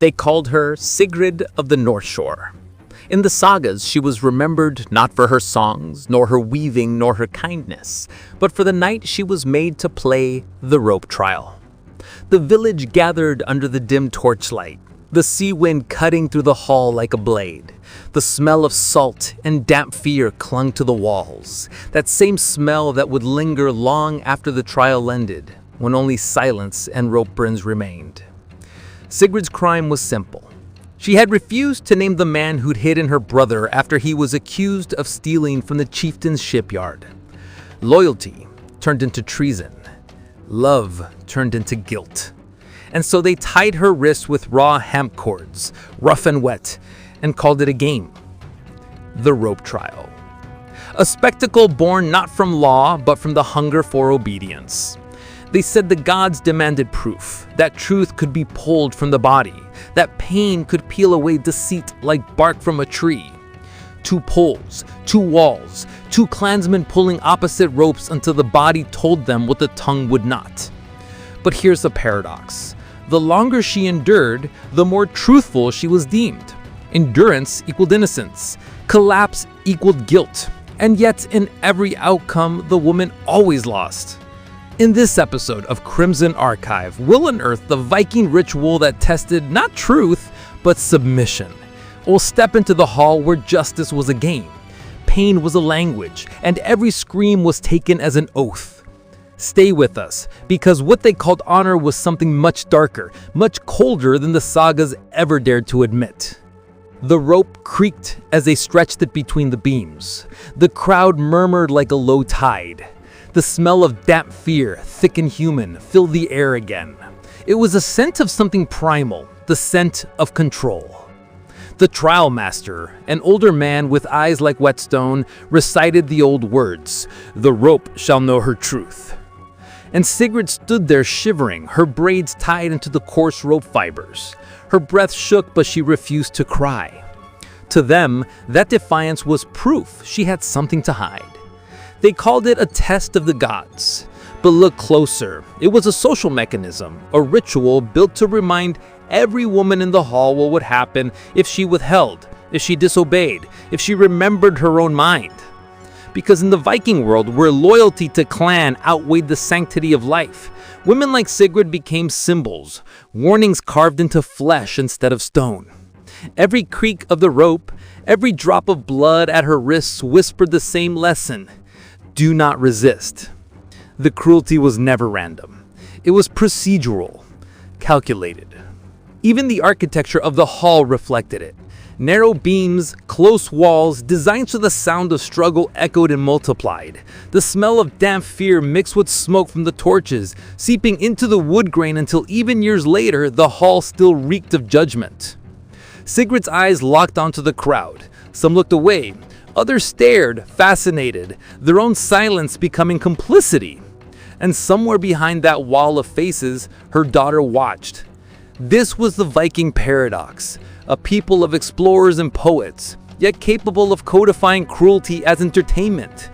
They called her Sigrid of the North Shore. In the sagas, she was remembered not for her songs, nor her weaving, nor her kindness, but for the night she was made to play the rope trial. The village gathered under the dim torchlight, the sea wind cutting through the hall like a blade. The smell of salt and damp fear clung to the walls, that same smell that would linger long after the trial ended, when only silence and rope burns remained. Sigrid's crime was simple. She had refused to name the man who'd hidden her brother after he was accused of stealing from the chieftain's shipyard. Loyalty turned into treason. Love turned into guilt. And so they tied her wrists with raw hemp cords, rough and wet, and called it a game. The rope trial. A spectacle born not from law, but from the hunger for obedience. They said the gods demanded proof, that truth could be pulled from the body, that pain could peel away deceit like bark from a tree. 2 poles, 2 walls, 2 clansmen pulling opposite ropes until the body told them what the tongue would not. But here's the paradox. The longer she endured, the more truthful she was deemed. Endurance equaled innocence. Collapse equaled guilt. And yet, in every outcome, the woman always lost. In this episode of Crimson Archive, we'll unearth the Viking ritual that tested not truth, but submission. We'll step into the hall where justice was a game, pain was a language, and every scream was taken as an oath. Stay with us, because what they called honor was something much darker, much colder than the sagas ever dared to admit. The rope creaked as they stretched it between the beams. The crowd murmured like a low tide. The smell of damp fear, thick and human, filled the air again. It was a scent of something primal, the scent of control. The trial master, an older man with eyes like whetstone, recited the old words, "The rope shall know her truth." And Sigrid stood there shivering, her braids tied into the coarse rope fibers. Her breath shook, but she refused to cry. To them, that defiance was proof she had something to hide. They called it a test of the gods. But look closer. It was a social mechanism, a ritual built to remind every woman in the hall what would happen if she withheld, if she disobeyed, if she remembered her own mind. Because in the Viking world, where loyalty to clan outweighed the sanctity of life, women like Sigrid became symbols, warnings carved into flesh instead of stone. Every creak of the rope, every drop of blood at her wrists whispered the same lesson. Do not resist. The cruelty was never random. It was procedural, calculated. Even the architecture of the hall reflected it. Narrow beams, close walls, designed so the sound of struggle echoed and multiplied. The smell of damp fear mixed with smoke from the torches, seeping into the wood grain until even years later, the hall still reeked of judgment. Sigrid's eyes locked onto the crowd. Some looked away. Others stared, fascinated, their own silence becoming complicity. And somewhere behind that wall of faces, her daughter watched. This was the Viking paradox, a people of explorers and poets, yet capable of codifying cruelty as entertainment.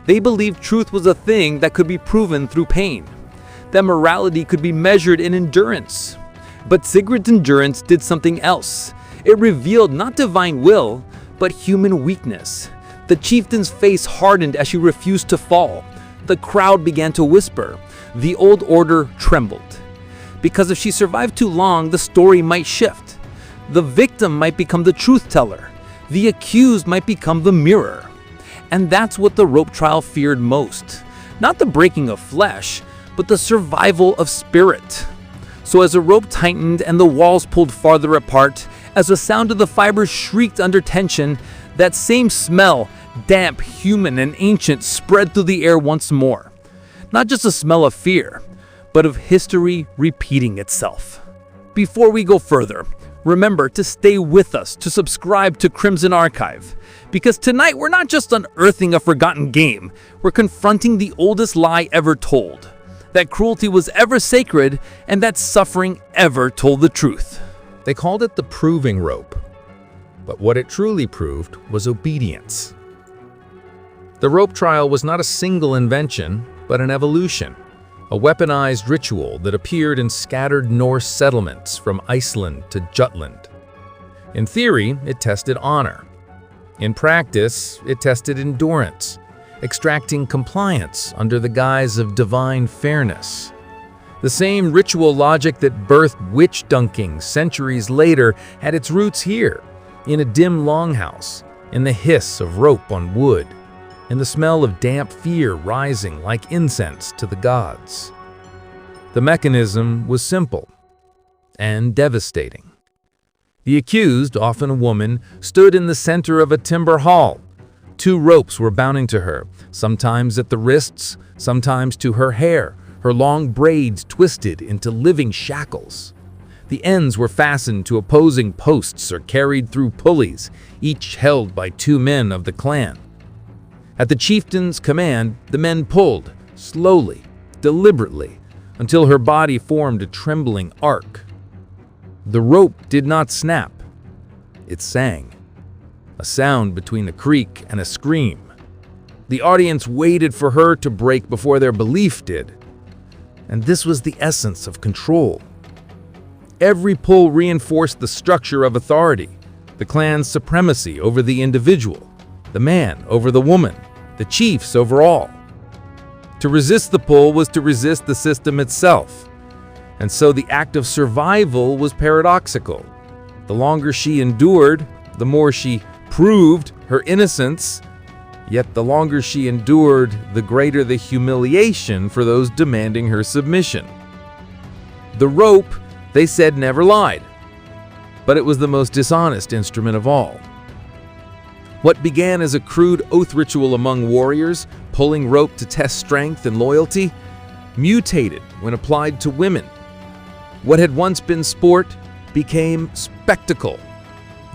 They believed truth was a thing that could be proven through pain, that morality could be measured in endurance. But Sigrid's endurance did something else. It revealed not divine will, but human weakness. The chieftain's face hardened as she refused to fall. The crowd began to whisper. The old order trembled. Because if she survived too long, the story might shift. The victim might become the truth teller. The accused might become the mirror. And that's what the rope trial feared most. Not the breaking of flesh, but the survival of spirit. So as the rope tightened and the walls pulled farther apart, as the sound of the fibers shrieked under tension, that same smell, damp, human, and ancient, spread through the air once more. Not just a smell of fear, but of history repeating itself. Before we go further, remember to stay with us, to subscribe to Crimson Archive. Because tonight we're not just unearthing a forgotten game, we're confronting the oldest lie ever told. That cruelty was ever sacred, and that suffering ever told the truth. They called it the proving rope, but what it truly proved was obedience. The rope trial was not a single invention, but an evolution, a weaponized ritual that appeared in scattered Norse settlements from Iceland to Jutland. In theory, it tested honor. In practice, it tested endurance, extracting compliance under the guise of divine fairness. The same ritual logic that birthed witch-dunking centuries later had its roots here, in a dim longhouse, in the hiss of rope on wood, in the smell of damp fear rising like incense to the gods. The mechanism was simple and devastating. The accused, often a woman, stood in the center of a timber hall. 2 ropes were bounding to her, sometimes at the wrists, sometimes to her hair, her long braids twisted into living shackles. The ends were fastened to opposing posts or carried through pulleys, each held by 2 men of the clan. At the chieftain's command, the men pulled, slowly, deliberately, until her body formed a trembling arc. The rope did not snap. It sang, a sound between a creak and a scream. The audience waited for her to break before their belief did. And this was the essence of control. Every pull reinforced the structure of authority, the clan's supremacy over the individual, the man over the woman, the chiefs over all. To resist the pull was to resist the system itself. And so the act of survival was paradoxical. The longer she endured, the more she proved her innocence, yet the longer she endured, the greater the humiliation for those demanding her submission. The rope, they said, never lied, but it was the most dishonest instrument of all. What began as a crude oath ritual among warriors, pulling rope to test strength and loyalty, mutated when applied to women. What had once been sport became spectacle.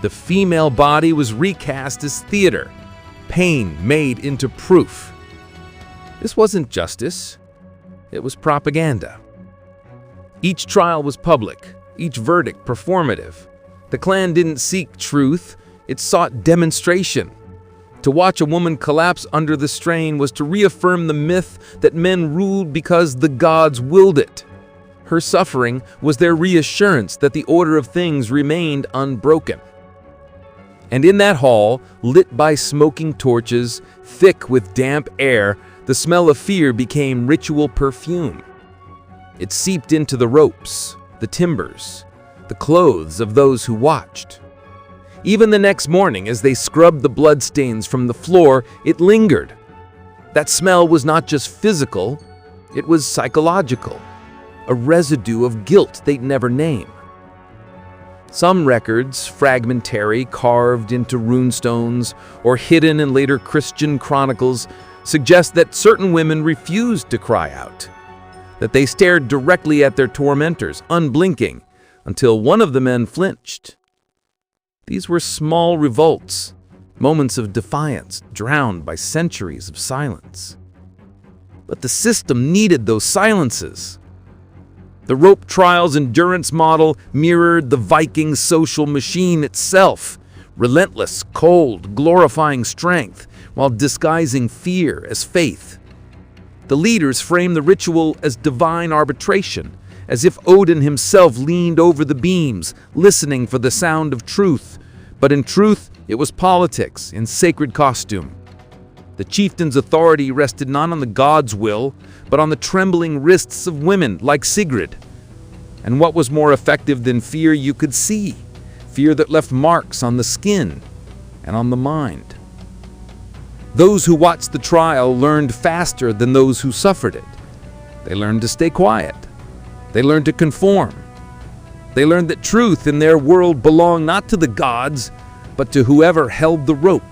The female body was recast as theater, pain made into proof. This wasn't justice, it was propaganda. Each trial was public, each verdict performative. The clan didn't seek truth, it sought demonstration. To watch a woman collapse under the strain was to reaffirm the myth that men ruled because the gods willed it. Her suffering was their reassurance that the order of things remained unbroken. And in that hall, lit by smoking torches, thick with damp air, the smell of fear became ritual perfume. It seeped into the ropes, the timbers, the clothes of those who watched. Even the next morning, as they scrubbed the bloodstains from the floor, it lingered. That smell was not just physical, it was psychological. A residue of guilt they'd never name. Some records, fragmentary, carved into runestones, or hidden in later Christian chronicles, suggest that certain women refused to cry out, that they stared directly at their tormentors, unblinking, until one of the men flinched. These were small revolts, moments of defiance drowned by centuries of silence. But the system needed those silences. The rope trial's endurance model mirrored the Viking social machine itself, relentless, cold, glorifying strength while disguising fear as faith. The leaders framed the ritual as divine arbitration, as if Odin himself leaned over the beams, listening for the sound of truth. But in truth, it was politics in sacred costume. The chieftain's authority rested not on the god's will, but on the trembling wrists of women like Sigrid. And what was more effective than fear you could see? Fear that left marks on the skin and on the mind. Those who watched the trial learned faster than those who suffered it. They learned to stay quiet. They learned to conform. They learned that truth in their world belonged not to the gods, but to whoever held the rope.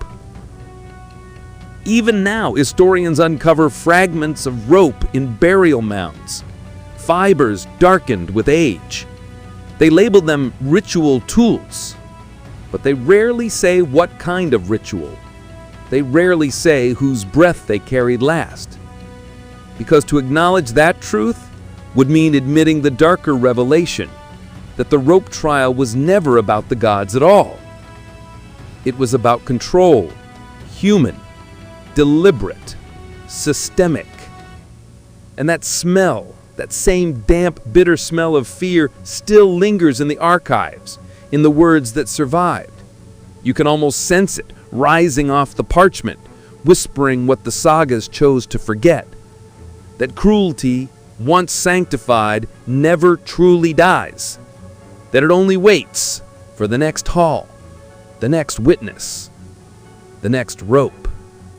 Even now, historians uncover fragments of rope in burial mounds, fibers darkened with age. They label them ritual tools, but they rarely say what kind of ritual. They rarely say whose breath they carried last. Because to acknowledge that truth would mean admitting the darker revelation that the rope trial was never about the gods at all. It was about control, human, deliberate, systemic. And that smell, That same damp, bitter smell of fear still lingers in the archives, in the words that survived. You can almost sense it rising off the parchment, whispering what the sagas chose to forget. That cruelty, once sanctified, never truly dies. That it only waits for the next haul, the next witness, the next rope.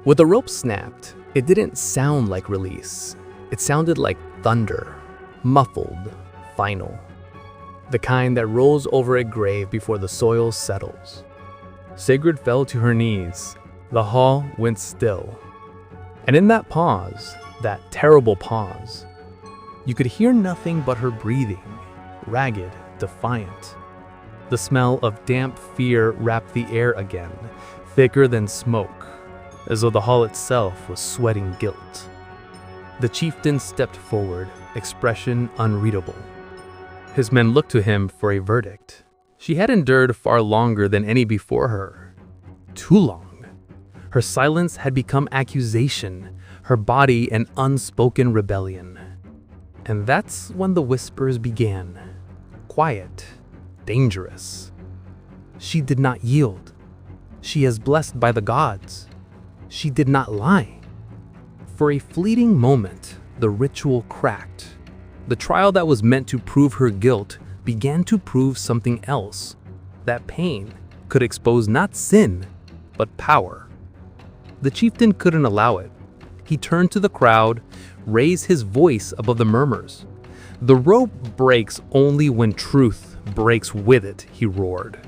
When the rope snapped, it didn't sound like release. It sounded like thunder, muffled, final. The kind that rolls over a grave before the soil settles. Sigrid fell to her knees. The hall went still. And in that pause, that terrible pause, you could hear nothing but her breathing, ragged, defiant. The smell of damp fear wrapped the air again, thicker than smoke, as though the hall itself was sweating guilt. The chieftain stepped forward, expression unreadable. His men looked to him for a verdict. She had endured far longer than any before her. Too long. Her silence had become accusation, her body an unspoken rebellion. And that's when the whispers began. Quiet, dangerous. She did not yield. She is blessed by the gods. She did not lie. For a fleeting moment, the ritual cracked. The trial that was meant to prove her guilt began to prove something else. That pain could expose not sin, but power. The chieftain couldn't allow it. He turned to the crowd, raised his voice above the murmurs. The rope breaks only when truth breaks with it, he roared.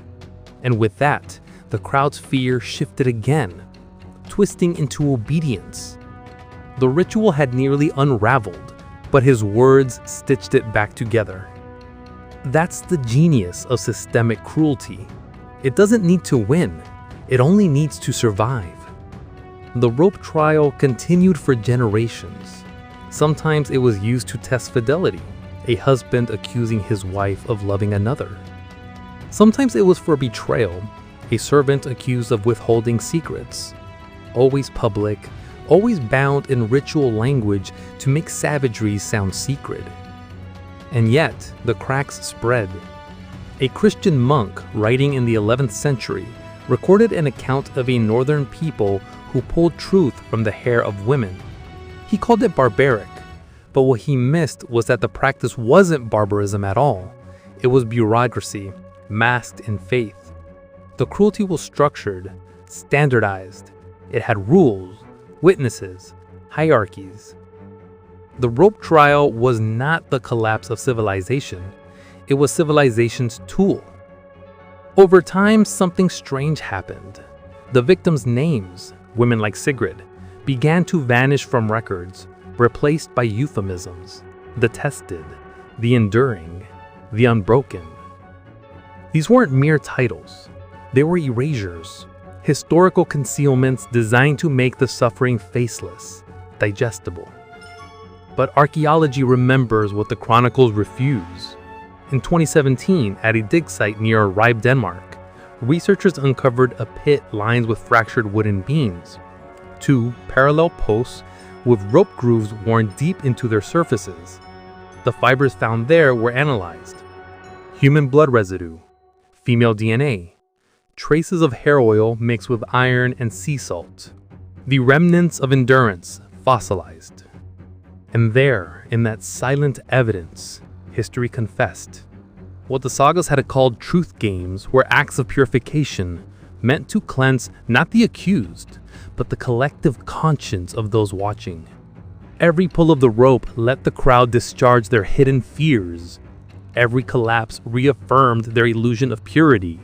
And with that, the crowd's fear shifted again, twisting into obedience. The ritual had nearly unraveled, but his words stitched it back together. That's the genius of systemic cruelty. It doesn't need to win, it only needs to survive. The rope trial continued for generations. Sometimes it was used to test fidelity, a husband accusing his wife of loving another. Sometimes it was for betrayal, a servant accused of withholding secrets. Always public, always bound in ritual language to make savagery sound secret. And yet, the cracks spread. A Christian monk writing in the 11th century recorded an account of a northern people who pulled truth from the hair of women. He called it barbaric, but what he missed was that the practice wasn't barbarism at all. It was bureaucracy, masked in faith. The cruelty was structured, standardized. It had rules, witnesses, hierarchies. The rope trial was not the collapse of civilization. It was civilization's tool. Over time, something strange happened. The victims' names, women like Sigrid, began to vanish from records, replaced by euphemisms: the tested, the enduring, the unbroken. These weren't mere titles. They were erasures, historical concealments designed to make the suffering faceless, digestible. But archaeology remembers what the chronicles refuse. In 2017, at a dig site near Ribe, Denmark, researchers uncovered a pit lined with fractured wooden beams, 2 parallel posts with rope grooves worn deep into their surfaces. The fibers found there were analyzed. Human blood residue, female DNA, traces of hair oil mixed with iron and sea salt. The remnants of endurance fossilized. And there, in that silent evidence, history confessed. What the sagas had called truth games were acts of purification, meant to cleanse not the accused, but the collective conscience of those watching. Every pull of the rope let the crowd discharge their hidden fears. Every collapse reaffirmed their illusion of purity.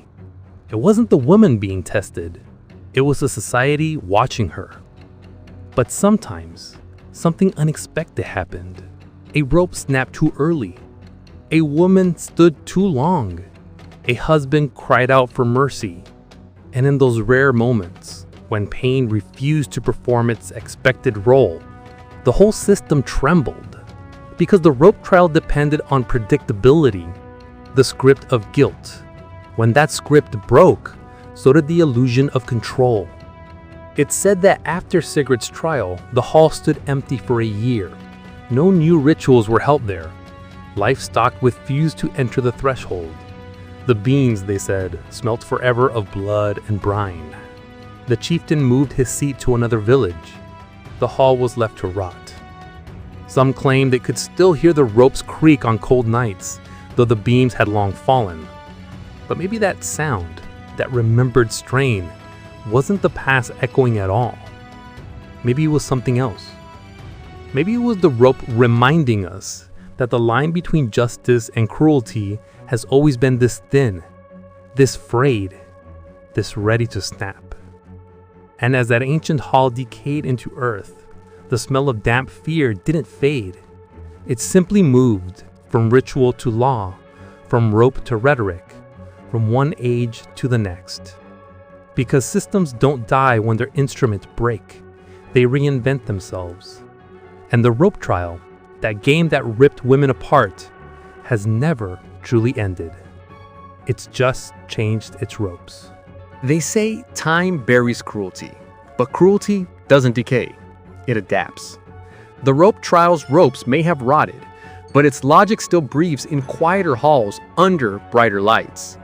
It wasn't the woman being tested, it was the society watching her. But sometimes, something unexpected happened. A rope snapped too early. A woman stood too long. A husband cried out for mercy. And in those rare moments, when pain refused to perform its expected role, the whole system trembled. Because the rope trial depended on predictability, the script of guilt. When that script broke, so did the illusion of control. It's said that after Sigrid's trial, the hall stood empty for a year. No new rituals were held there. Livestock refused to enter the threshold. The beans, they said, smelt forever of blood and brine. The chieftain moved his seat to another village. The hall was left to rot. Some claimed they could still hear the ropes creak on cold nights, though the beams had long fallen. But maybe that sound, that remembered strain, wasn't the past echoing at all. Maybe it was something else. Maybe it was the rope reminding us that the line between justice and cruelty has always been this thin, this frayed, this ready to snap. And as that ancient hall decayed into earth, the smell of damp fear didn't fade. It simply moved from ritual to law, from rope to rhetoric, from one age to the next. Because systems don't die when their instruments break. They reinvent themselves. And the rope trial, that game that ripped women apart, has never truly ended. It's just changed its ropes. They say time buries cruelty, but cruelty doesn't decay. It adapts. The rope trial's ropes may have rotted, but its logic still breathes in quieter halls under brighter lights.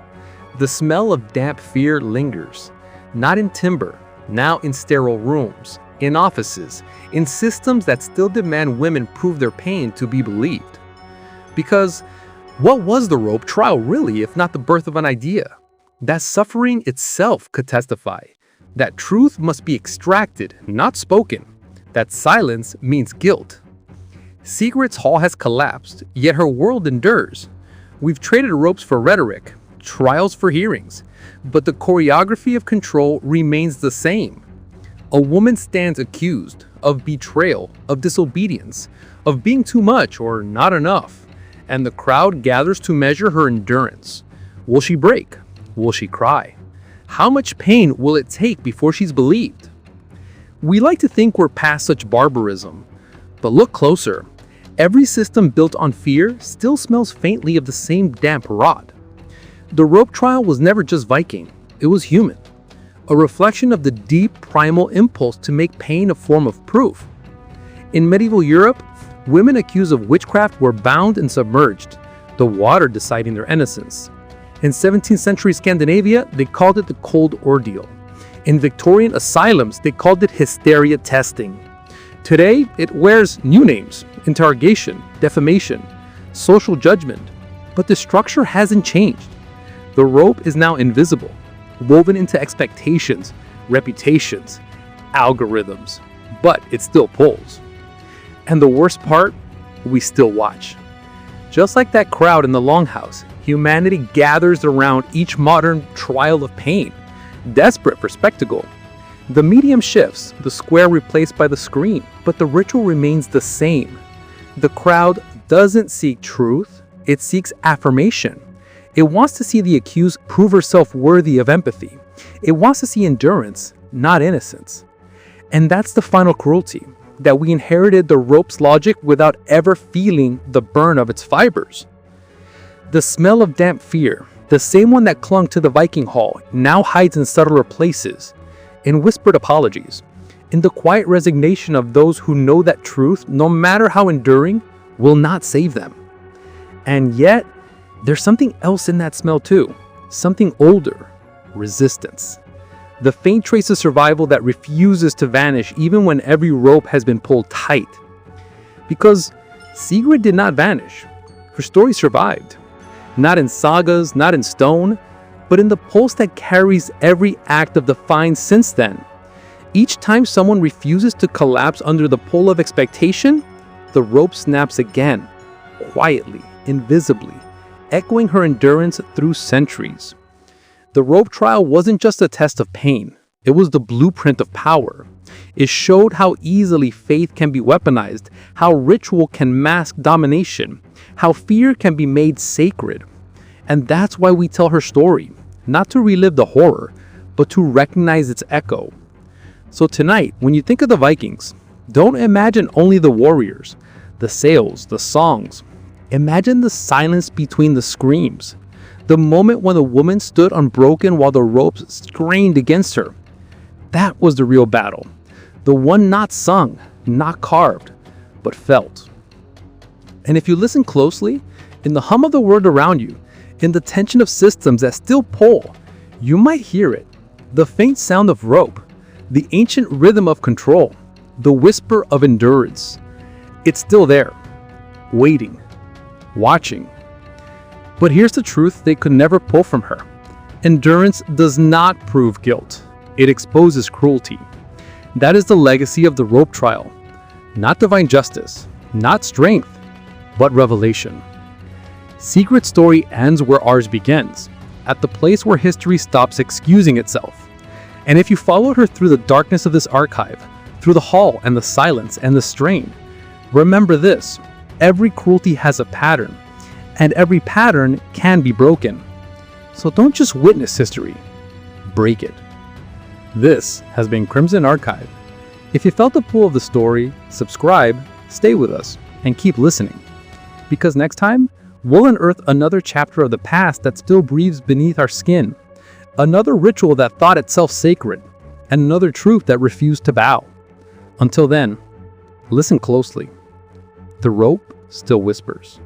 The smell of damp fear lingers, not in timber, now in sterile rooms, in offices, in systems that still demand women prove their pain to be believed. Because what was the rope trial really if not the birth of an idea? That suffering itself could testify. That truth must be extracted, not spoken. That silence means guilt. Sigrid's hall has collapsed, yet her world endures. We've traded ropes for rhetoric, trials for hearings, but the choreography of control remains the same. A woman stands accused of betrayal, of disobedience, of being too much or not enough, and the crowd gathers to measure her endurance. Will she break? Will she cry? How much pain will it take before she's believed? We like to think we're past such barbarism, but look closer. Every system built on fear still smells faintly of the same damp rot. The rope trial was never just Viking, it was human. A reflection of the deep primal impulse to make pain a form of proof. In medieval Europe, women accused of witchcraft were bound and submerged, the water deciding their innocence. In 17th century Scandinavia, they called it the cold ordeal. In Victorian asylums, they called it hysteria testing. Today, it wears new names: interrogation, defamation, social judgment. But the structure hasn't changed. The rope is now invisible, woven into expectations, reputations, algorithms, but it still pulls. And the worst part, we still watch. Just like that crowd in the Longhouse, humanity gathers around each modern trial of pain, desperate for spectacle. The medium shifts, the square replaced by the screen, but the ritual remains the same. The crowd doesn't seek truth, it seeks affirmation. It wants to see the accused prove herself worthy of empathy. It wants to see endurance, not innocence. And that's the final cruelty, that we inherited the rope's logic without ever feeling the burn of its fibers. The smell of damp fear, the same one that clung to the Viking hall, now hides in subtler places, in whispered apologies, in the quiet resignation of those who know that truth, no matter how enduring, will not save them. And yet, there's something else in that smell too, something older: resistance. The faint trace of survival that refuses to vanish even when every rope has been pulled tight. Because Sigrid did not vanish. Her story survived. Not in sagas, not in stone, but in the pulse that carries every act of the Find since then. Each time someone refuses to collapse under the pull of expectation, the rope snaps again, quietly, invisibly, echoing her endurance through centuries. The rope trial wasn't just a test of pain, it was the blueprint of power. It showed how easily faith can be weaponized, how ritual can mask domination, how fear can be made sacred. And that's why we tell her story, not to relive the horror, but to recognize its echo. So tonight, when you think of the Vikings, don't imagine only the warriors, the sails, the songs. Imagine the silence between the screams, the moment when the woman stood unbroken while the ropes strained against her. That was the real battle, the one not sung, not carved, but felt. And if you listen closely, in the hum of the world around you, in the tension of systems that still pull, you might hear it. The faint sound of rope, the ancient rhythm of control, the whisper of endurance. It's still there, waiting, watching. But here's the truth they could never pull from her. Endurance does not prove guilt. It exposes cruelty. That is the legacy of the rope trial. Not divine justice, not strength, but revelation. Secret Story ends where ours begins, at the place where history stops excusing itself. And if you followed her through the darkness of this archive, through the hall and the silence and the strain, remember this: every cruelty has a pattern, and every pattern can be broken. So don't just witness history, break it. This has been Crimson Archive. If you felt the pull of the story, subscribe, stay with us, and keep listening. Because next time, we'll unearth another chapter of the past that still breathes beneath our skin, another ritual that thought itself sacred, and another truth that refused to bow. Until then, listen closely. The rope still whispers.